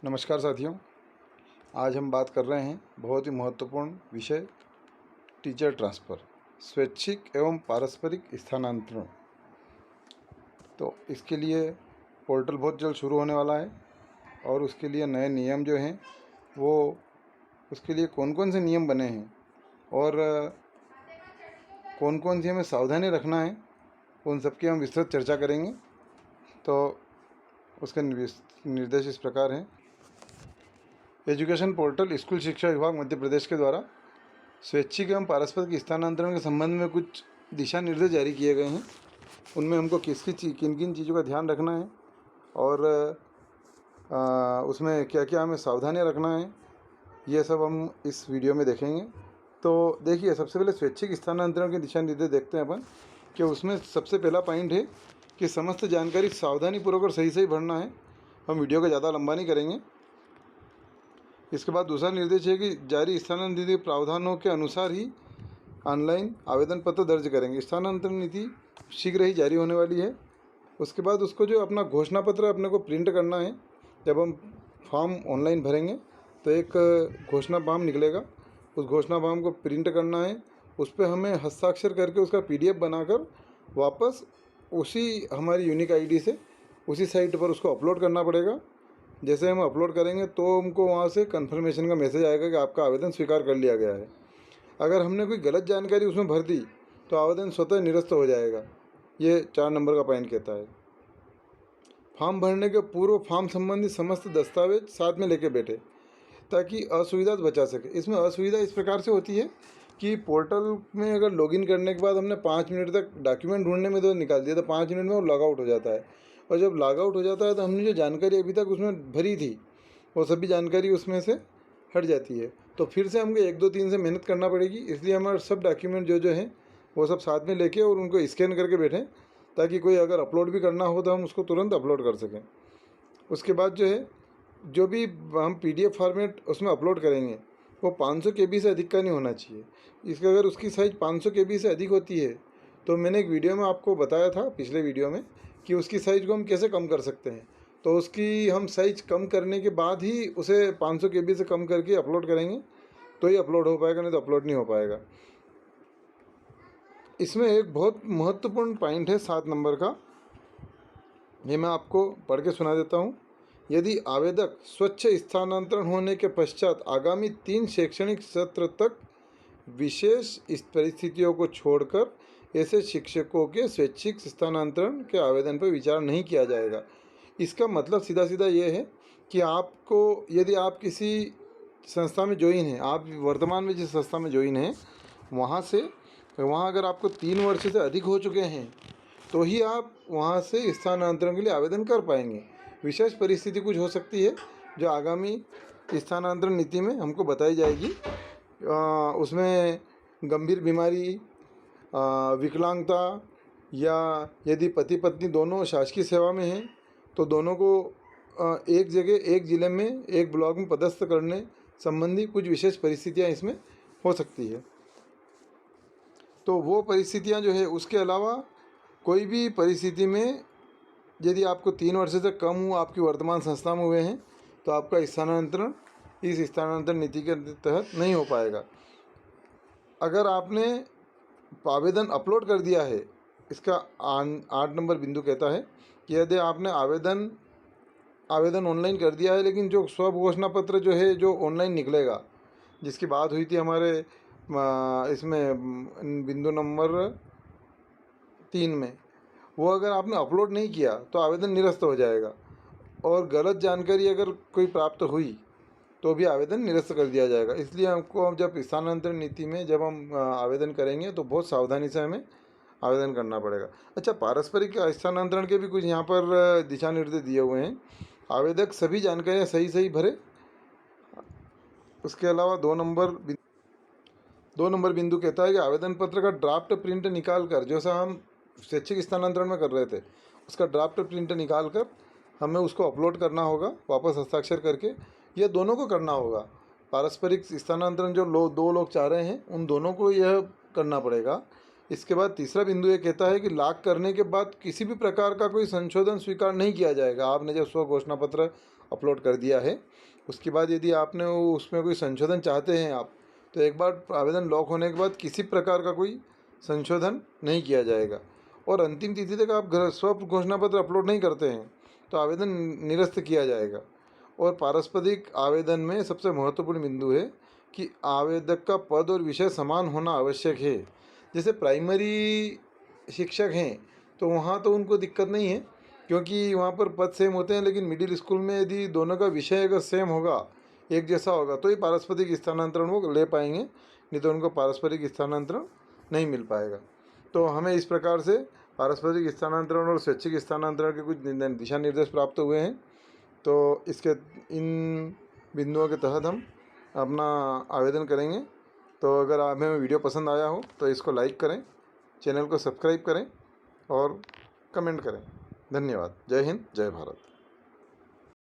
नमस्कार साथियों। आज हम बात कर रहे हैं बहुत ही महत्वपूर्ण विषय टीचर ट्रांसफ़र, स्वैच्छिक एवं पारस्परिक स्थानांतरण। तो इसके लिए पोर्टल बहुत जल्द शुरू होने वाला है और उसके लिए नए नियम जो हैं वो उसके लिए कौन कौन से नियम बने हैं और कौन कौन सी हमें सावधानी रखना है, उन सब की हम विस्तृत चर्चा करेंगे। तो उसके निर्देश इस प्रकार हैं। एजुकेशन पोर्टल स्कूल शिक्षा विभाग मध्य प्रदेश के द्वारा स्वैच्छिक एवं पारस्परिक स्थानांतरण के संबंध में कुछ दिशा निर्देश जारी किए गए हैं। उनमें हमको किन किन चीज़ों का ध्यान रखना है और उसमें क्या क्या हमें सावधानियाँ रखना है, ये सब हम इस वीडियो में देखेंगे। तो देखिए, सबसे पहले स्वैच्छिक स्थानांतरण के दिशा निर्देश देखते हैं अपन कि उसमें सबसे पहला पॉइंट है कि समस्त जानकारी सावधानीपूर्वक और सही भरना है। हम वीडियो को ज़्यादा लंबा नहीं करेंगे। इसके बाद दूसरा निर्देश है कि जारी स्थानांतरण नीति प्रावधानों के अनुसार ही ऑनलाइन आवेदन पत्र दर्ज करेंगे। स्थानांतरण नीति शीघ्र ही जारी होने वाली है। उसके बाद उसको जो अपना घोषणा पत्र अपने को प्रिंट करना है। जब हम फॉर्म ऑनलाइन भरेंगे तो एक घोषणा फॉर्म निकलेगा, उस घोषणा फॉर्म को प्रिंट करना है। उस पर हमें हस्ताक्षर करके उसका PDF बनाकर वापस उसी हमारी यूनिक ID से उसी साइट पर उसको अपलोड करना पड़ेगा। जैसे हम अपलोड करेंगे तो हमको वहाँ से कन्फर्मेशन का मैसेज आएगा कि आपका आवेदन स्वीकार कर लिया गया है। अगर हमने कोई गलत जानकारी उसमें भर दी तो आवेदन स्वतः निरस्त हो जाएगा। ये 4 नंबर का पॉइंट कहता है। फॉर्म भरने के पूर्व फॉर्म संबंधी समस्त दस्तावेज साथ में लेके बैठे ताकि असुविधा बचा सके। इसमें असुविधा इस प्रकार से होती है कि पोर्टल में अगर लॉगिन करने के बाद हमने 5 मिनट तक डॉक्यूमेंट ढूंढने में तो निकाल दिया तो 5 मिनट में वो लॉग आउट हो जाता है। और जब लॉग आउट हो जाता है तो हमने जो जानकारी अभी तक उसमें भरी थी वो सभी जानकारी उसमें से हट जाती है। तो फिर से हमको 1 2 3 से मेहनत करना पड़ेगी। इसलिए हमारे सब डॉक्यूमेंट जो हैं वो सब साथ में लेके और उनको स्कैन करके बैठें ताकि कोई अगर अपलोड भी करना हो तो हम उसको तुरंत अपलोड कर सकें। उसके बाद जो है, जो भी हम PDF फॉर्मेट उसमें अपलोड करेंगे वो 500 KB से अधिक का नहीं होना चाहिए। इसका अगर उसकी साइज़ 500 KB से अधिक होती है तो मैंने एक वीडियो में आपको बताया था, पिछले वीडियो में, कि उसकी साइज़ को हम कैसे कम कर सकते हैं। तो उसकी हम साइज़ कम करने के बाद ही उसे 500 KB से कम करके अपलोड करेंगे तो ही अपलोड हो पाएगा, नहीं तो अपलोड नहीं हो पाएगा। इसमें एक बहुत महत्वपूर्ण पॉइंट है 7 नंबर का, ये मैं आपको पढ़ के सुना देता हूँ। यदि आवेदक स्वच्छ स्थानांतरण होने के पश्चात आगामी 3 शैक्षणिक सत्र तक विशेष इस परिस्थितियों को छोड़कर ऐसे शिक्षकों के स्वैच्छिक स्थानांतरण के आवेदन पर विचार नहीं किया जाएगा। इसका मतलब सीधा सीधा ये है कि आपको, यदि आप किसी संस्था में ज्वाइन हैं, आप वर्तमान में जिस संस्था में ज्वाइन हैं वहाँ अगर आपको 3 वर्ष से अधिक हो चुके हैं तो ही आप वहाँ से स्थानांतरण के लिए आवेदन कर पाएंगे। विशेष परिस्थिति कुछ हो सकती है जो आगामी स्थानांतरण नीति में हमको बताई जाएगी। उसमें गंभीर बीमारी, विकलांगता, या यदि पति पत्नी दोनों शासकीय सेवा में हैं तो दोनों को एक जगह, एक ज़िले में, एक ब्लॉक में पदस्थ करने संबंधी कुछ विशेष परिस्थितियाँ इसमें हो सकती है। तो वो परिस्थितियाँ जो है, उसके अलावा कोई भी परिस्थिति में यदि आपको 3 वर्ष से कम हुआ आपकी वर्तमान संस्था में हुए हैं तो आपका स्थानांतरण इस स्थानांतरण नीति के तहत नहीं हो पाएगा। अगर आपने आवेदन अपलोड कर दिया है, इसका 8 नंबर बिंदु कहता है कि यदि आपने आवेदन ऑनलाइन कर दिया है लेकिन जो स्व घोषणा पत्र जो है, जो ऑनलाइन निकलेगा, जिसकी बात हुई थी हमारे इसमें बिंदु नंबर 3 में, वो अगर आपने अपलोड नहीं किया तो आवेदन निरस्त हो जाएगा। और गलत जानकारी अगर कोई प्राप्त हुई तो भी आवेदन निरस्त कर दिया जाएगा। इसलिए हमको जब स्थानांतरण नीति में जब हम आवेदन करेंगे तो बहुत सावधानी से हमें आवेदन करना पड़ेगा। अच्छा, पारस्परिक स्थानांतरण के भी कुछ यहाँ पर दिशा निर्देश दिए हुए हैं। आवेदक सभी जानकारियाँ सही भरे। उसके अलावा 2 नंबर बिंदु कहता है कि आवेदन पत्र का ड्राफ्ट प्रिंट निकाल कर, जैसा हम स्वैच्छिक स्थानांतरण में कर रहे थे, उसका ड्राफ्ट प्रिंट निकाल कर हमें उसको अपलोड करना होगा वापस हस्ताक्षर करके। ये दोनों को करना होगा। पारस्परिक स्थानांतरण जो 2 लोग चाह रहे हैं उन दोनों को यह करना पड़ेगा। इसके बाद तीसरा बिंदु ये कहता है कि लॉक करने के बाद किसी भी प्रकार का कोई संशोधन स्वीकार नहीं किया जाएगा। आपने जब स्व घोषणा पत्र अपलोड कर दिया है, उसके बाद यदि आपने उसमें कोई संशोधन चाहते हैं आप, तो एक बार आवेदन लॉक होने के बाद किसी प्रकार का कोई संशोधन नहीं किया जाएगा। और अंतिम तिथि तक आप स्व घोषणा पत्र अपलोड नहीं करते हैं तो आवेदन निरस्त किया जाएगा। और पारस्परिक आवेदन में सबसे महत्वपूर्ण बिंदु है कि आवेदक का पद और विषय समान होना आवश्यक है। जैसे प्राइमरी शिक्षक हैं तो वहाँ तो उनको दिक्कत नहीं है, क्योंकि वहाँ पर पद सेम होते हैं, लेकिन मिडिल स्कूल में यदि दोनों का विषय अगर सेम होगा, एक जैसा होगा, तो ही पारस्परिक स्थानांतरण वो ले पाएंगे, नहीं तो उनको पारस्परिक स्थानांतरण नहीं मिल पाएगा। तो हमें इस प्रकार से पारस्परिक स्थानांतरण और स्वैच्छिक स्थानांतरण के कुछ दिशा निर्देश प्राप्त हुए हैं। तो इसके इन बिंदुओं के तहत हम अपना आवेदन करेंगे। तो अगर हमें वीडियो पसंद आया हो तो इसको लाइक करें, चैनल को सब्सक्राइब करें और कमेंट करें। धन्यवाद। जय हिंद, जय भारत।